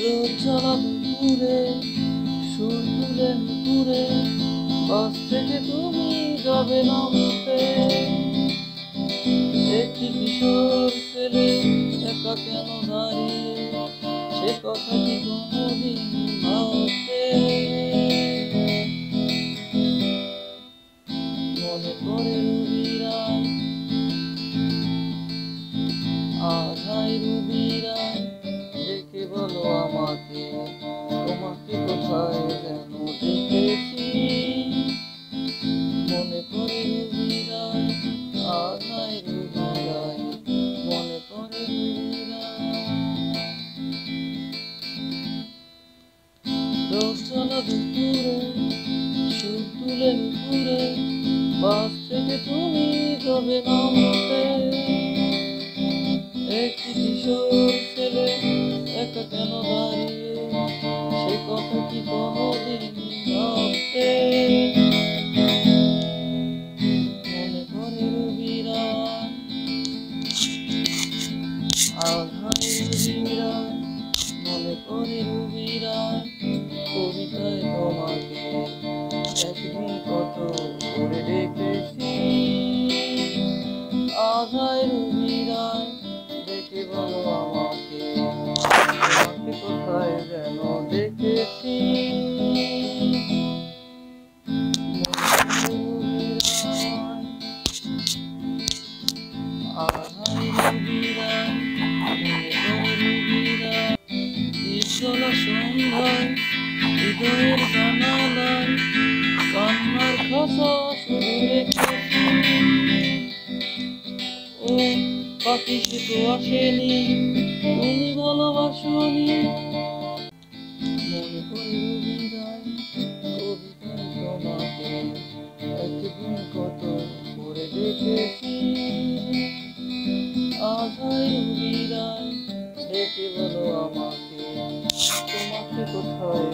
রোদ জ্বালা দুপুরে সুর তুলে নুপুরে বাস থেকে তুমি যাবে নামতে। একটি কিশোর ছেলে একা কেন দাঁড়িয়ে, সে কথা কি কোনোদিন ভাবতে? মনে পড়ে রবিরায়, আধাই রবিরায়, ডেকে বলো আমাকে, তোমাকে কোথায় যেন দেখেছি। মনে পড়ে রবিরায়, আধাই রবিরায়, মনে পড়ে রবিরায়। রোদ জ্বালা দুপুরে সুর তুলে নুপুরে বাস থেকে তুমি যাবে নামতে। একটি কিশোর ছেলে একা কেন দাঁড়িয়ে, সে কথা কি কোনোদিন ভাবতে? মনে পড়ে রবিরায়, আধাই রবিরায়, মনে পড়ে রবিরায়। কবিতায় তোমাকে একদিন কত করে ডেকেছি। আধাই রবিরায়, ডেকে বলো আমাকে, তোমাকে কোথায় যেন দেখেছি। আধাই রবিরায়, মনে পড়ে রবিরায়। শীতলা সন্ধ্যায় হৃদয়ের জানালায় কান্নার খাঁচা শুধু রেখেছি। ও পাখি সে তো আসেনি, তুমি ভালোবাসোনি। মনে পড়ে রবিরায়, কবিতায় তোমাকে একদিন কত করে দেখেছি। আধাই রবিরায়, ডেকে বলো আমাকে, তোমাকে কোথায়